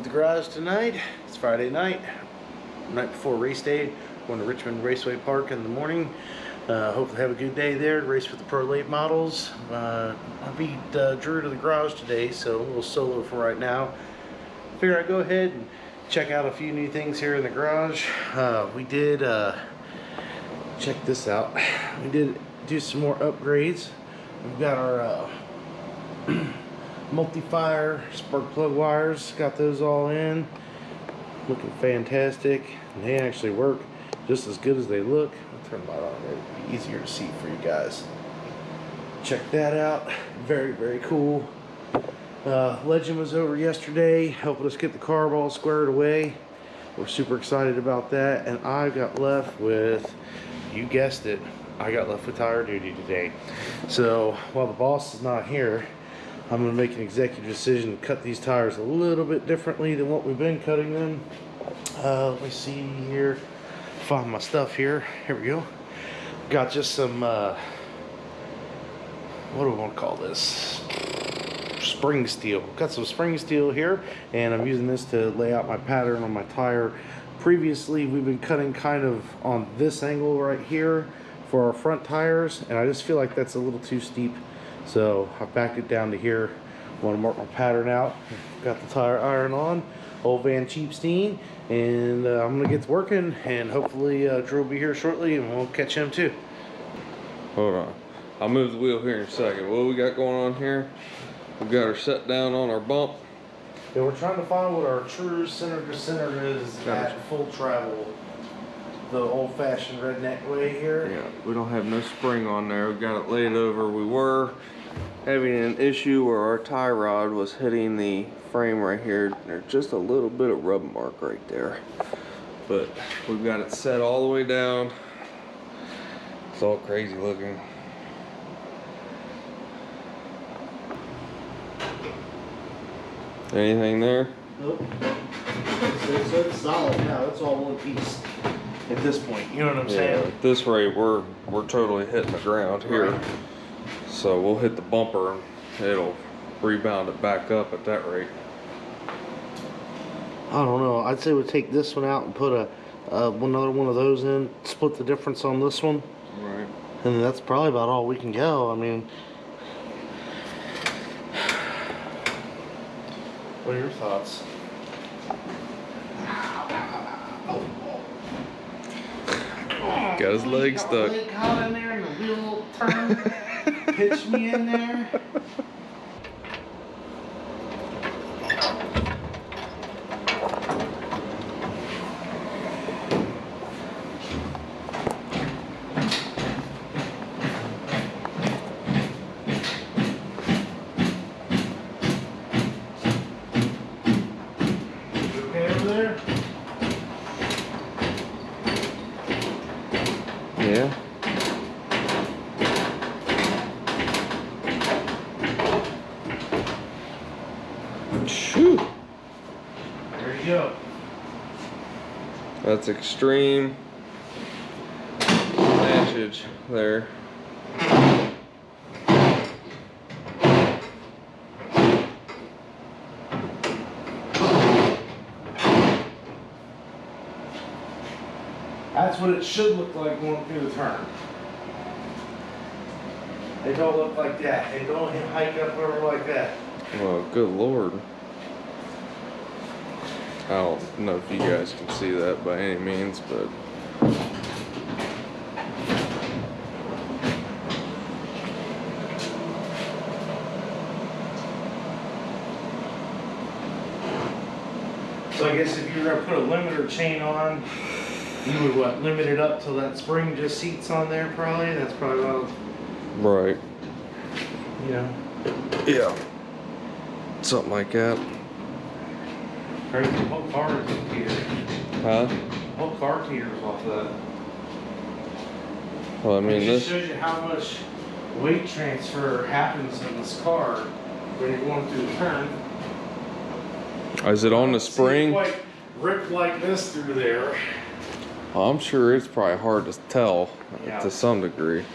the garage tonight. It's Friday night before race day. Going to Richmond Raceway Park in the morning. Hopefully have a good day there to race with the Pro Late models. I beat Drew to the garage today, so a little solo for right now. Figure I'd go ahead and check out a few new things here in the garage. We did, check this out. We did do some more upgrades. We've got our multi-fire spark plug wires, got those all in, looking fantastic, and they actually work just as good as they look. I'll turn the light on, it'll be easier to see for you guys. Check that out, very cool. Legend was over yesterday helping us get the carb all squared away. We're super excited about that, and I got left with, you guessed it, I got left with tire duty today. So while the boss is not here, I'm going to make an executive decision to cut these tires a little bit differently than what we've been cutting them. Let me see here. Find my stuff here. Here we go. Got just some, what do we want to call this? Spring steel. Got some spring steel here, and I'm using this to lay out my pattern on my tire. Previously, we've been cutting kind of on this angle right here for our front tires, and I just feel like that's a little too steep. So I backed it down to here. Want to mark my pattern out. Got the tire iron on, old Van Cheapstein, and I'm gonna get to working, and hopefully Drew will be here shortly, and we'll catch him too. Hold on, I'll move the wheel here in a second. What we got going on here? We got her set down on our bump. Yeah, we're trying to find what our true center to center is at full travel. The old-fashioned redneck way here. Yeah, we don't have no spring on there. We got it laid over. We were having an issue where our tie rod was hitting the frame right here. There's just a little bit of rub mark right there, but we've got it set all the way down. It's all crazy looking. Anything there? Nope. So it's solid now. It's all one piece at this point. You know what I'm saying? At this rate, we're totally hitting the ground here. Right. So we'll hit the bumper and it'll rebound it back up at that rate. I don't know. I'd say we'll take this one out and put another one of those in. Split the difference on this one. Right. And that's probably about all we can go. I mean, what are your thoughts? Got his leg stuck. Leg caught in there and the wheel turned. Pitched me in there. You okay over there? Yeah. Shoot. There you go. That's extreme latchage there. That's what it should look like going through the turn. They don't look like that. They don't hike up over like that. Well, good Lord. I don't know if you guys can see that by any means, but So I guess if you were going to put a limiter chain on, you would what, limit it up till that spring just seats on there probably? That's probably about, right. you know. Yeah. Something like that. Crazy, the whole car is teetered. Huh? The whole car teeters off that. Well, I mean, it this just shows you how much weight transfer happens in this car when you're going through the turn. is it on the spring? Quite rip like this through there. I'm sure it's probably hard to tell to some degree.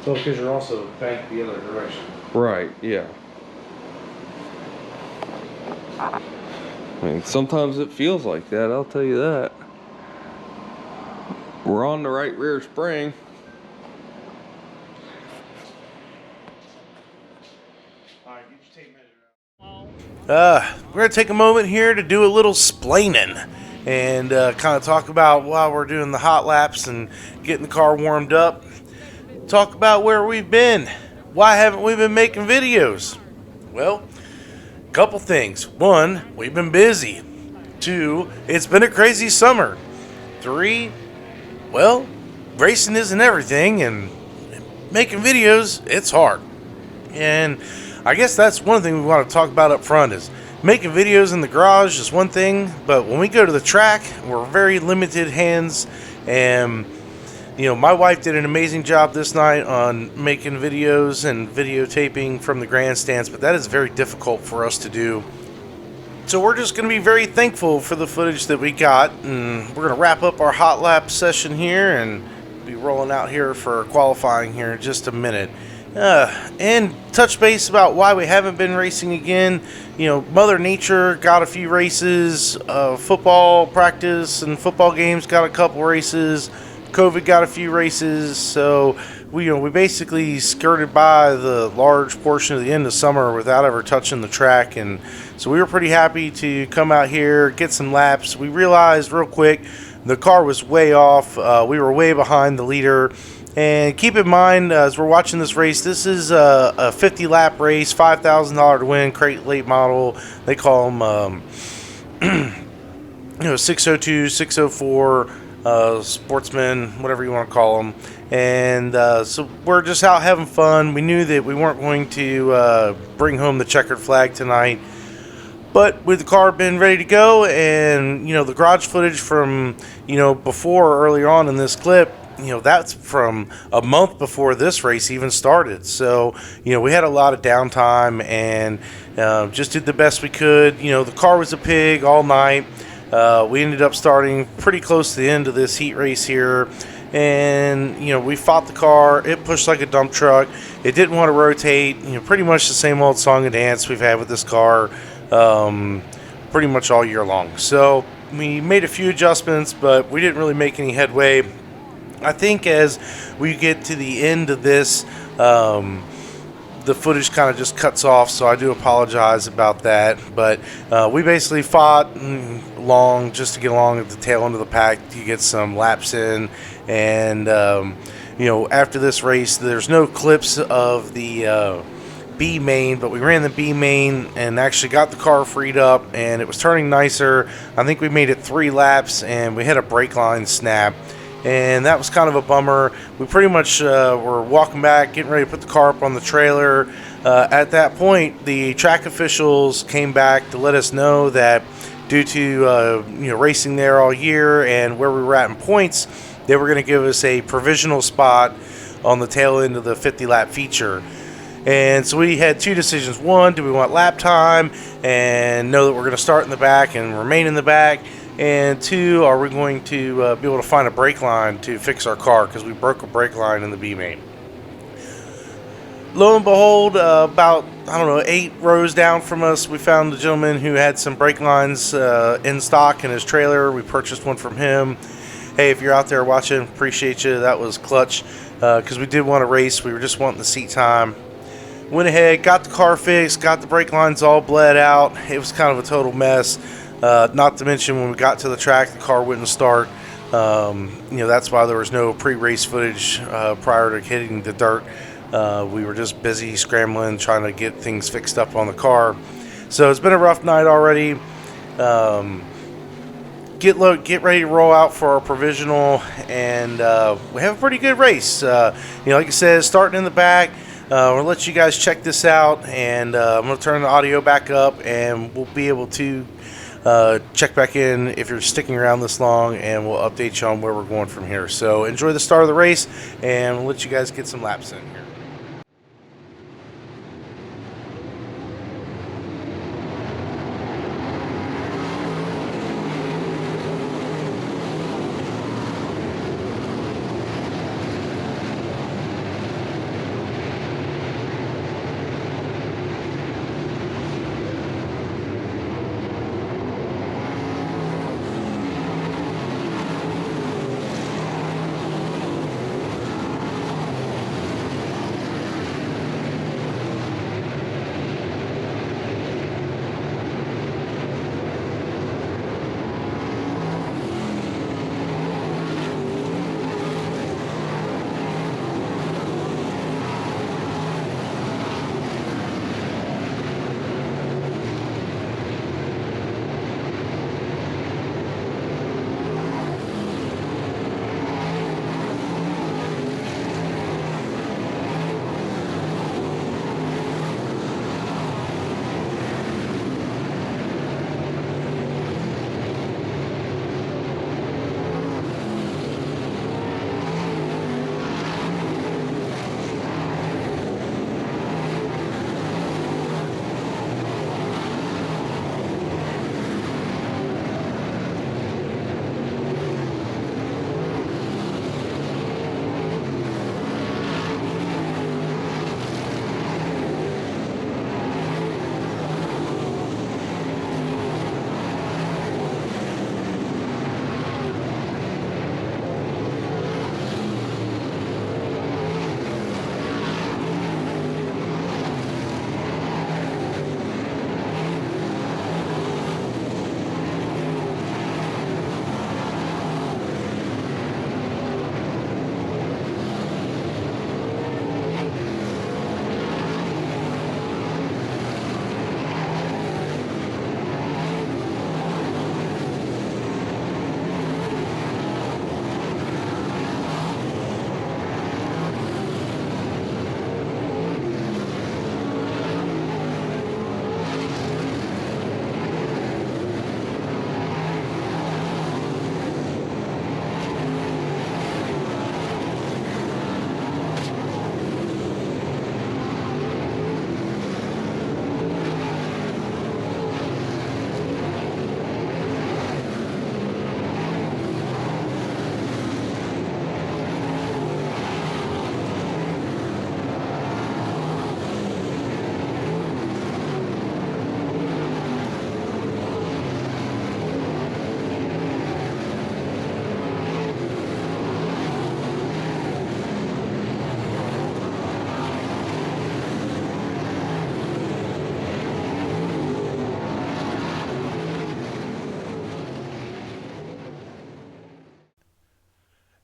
Well, because you're also banked the other direction. Right, yeah. I mean, sometimes it feels like that, I'll tell you that. We're on the right rear spring. We're going to take a moment here to do a little splaining and kind of talk about while we're doing the hot laps and getting the car warmed up. Talk about where we've been. Why haven't we been making videos? Well, a couple things. One, we've been busy. Two, it's been a crazy summer. Three, well, racing isn't everything, and making videos, it's hard. And I guess that's one thing we want to talk about up front is making videos in the garage is one thing, but when we go to the track, we're very limited hands. And, you know, my wife did an amazing job this night on making videos and videotaping from the grandstands, but that is very difficult for us to do. So we're just going to be very thankful for the footage that we got, and we're going to wrap up our hot lap session here and be rolling out here for qualifying here in just a minute. And touch base about why we haven't been racing again. You know, Mother Nature got a few races, football practice and football games got a couple races, COVID got a few races, so we basically skirted by the large portion of the end of summer without ever touching the track. And so we were pretty happy to come out here, get some laps. We realized real quick the car was way off. We were way behind the leader. And keep in mind, as we're watching this race, this is a 50-lap race, $5,000 to win, crate late model. They call them, 602, 604, sportsmen, whatever you want to call them. And so we're just out having fun. We knew that we weren't going to bring home the checkered flag tonight. But with the car being ready to go, and, the garage footage from, before, earlier on in this clip, that's from a month before this race even started. So, we had a lot of downtime and just did the best we could. The car was a pig all night. We ended up starting pretty close to the end of this heat race here. And, we fought the car. It pushed like a dump truck. It didn't want to rotate. Pretty much the same old song and dance we've had with this car pretty much all year long. So we made a few adjustments, but we didn't really make any headway. I think as we get to the end of this, the footage kind of just cuts off, so I do apologize about that. But we basically fought long just to get along at the tail end of the pack to get some laps in. And, after this race, there's no clips of the B main, but we ran the B main and actually got the car freed up, and it was turning nicer. I think we made it 3 laps, and we had a brake line snap. And that was kind of a bummer. We pretty much were walking back, getting ready to put the car up on the trailer. At that point, the track officials came back to let us know that due to racing there all year and where we were at in points, they were going to give us a provisional spot on the tail end of the 50-lap feature. And so we had 2 decisions. One, do we want lap time and know that we're going to start in the back and remain in the back? And 2, are we going to be able to find a brake line to fix our car, because we broke a brake line in the B main. Lo and behold, about 8 rows down from us, we found a gentleman who had some brake lines in stock in his trailer. We purchased one from him. Hey, if you're out there watching, appreciate you. That was clutch, because we did want to race. We were just wanting the seat time. Went ahead, got the car fixed, got the brake lines all bled out. It was kind of a total mess. Not to mention, when we got to the track, the car wouldn't start. That's why there was no pre-race footage prior to hitting the dirt. We were just busy scrambling, trying to get things fixed up on the car. So it's been a rough night already. Get ready to roll out for our provisional, and we have a pretty good race. Like I said, starting in the back. We'll let you guys check this out, and I'm going to turn the audio back up, and we'll be able to check back in if you're sticking around this long, and we'll update you on where we're going from here. So enjoy the start of the race, and we'll let you guys get some laps in here.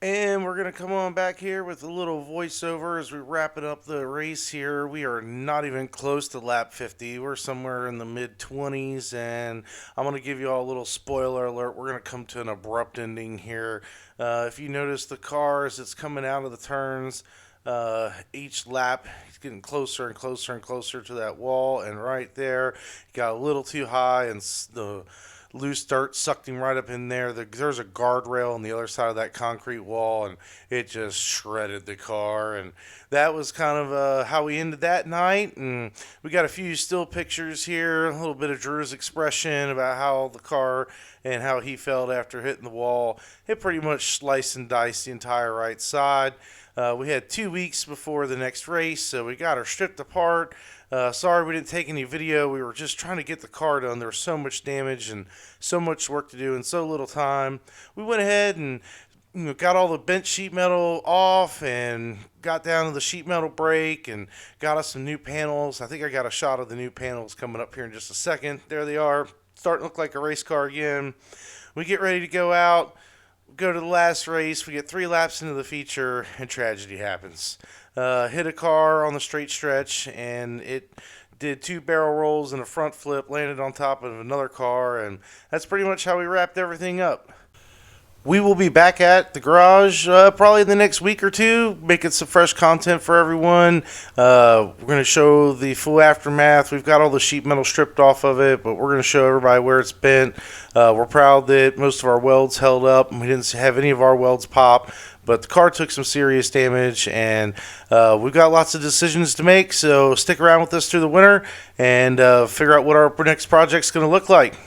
And we're going to come on back here with a little voiceover as we wrapping up the race here. We are not even close to lap 50. We're somewhere in the mid 20s, and I'm going to give you all a little spoiler alert. We're going to come to an abrupt ending here. If you notice the car as it's coming out of the turns, each lap he's getting closer and closer and closer to that wall, and right there he got a little too high, and the loose dirt sucked him right up in there. There's a guardrail on the other side of that concrete wall, and it just shredded the car. And that was kind of how we ended that night. And we got a few still pictures here, a little bit of Drew's expression about how the car and how he felt after hitting the wall. It pretty much sliced and diced the entire right side. We had 2 weeks before the next race, so we got her stripped apart. Sorry we didn't take any video. We were just trying to get the car done. There was so much damage and so much work to do in so little time. We went ahead and got all the bent sheet metal off and got down to the sheet metal brake and got us some new panels. I think I got a shot of the new panels coming up here in just a second. There they are, starting to look like a race car again. We get ready to go out, go to the last race. We get 3 laps into the feature, and tragedy happens. Hit a car on the straight stretch, and it did 2 barrel rolls and a front flip, landed on top of another car, and that's pretty much how we wrapped everything up. We will be back at the garage probably in the next week or two, making some fresh content for everyone. We're going to show the full aftermath. We've got all the sheet metal stripped off of it, but we're going to show everybody where it's bent. We're proud that most of our welds held up, and we didn't have any of our welds pop. But the car took some serious damage, and we've got lots of decisions to make. So stick around with us through the winter and figure out what our next project's going to look like.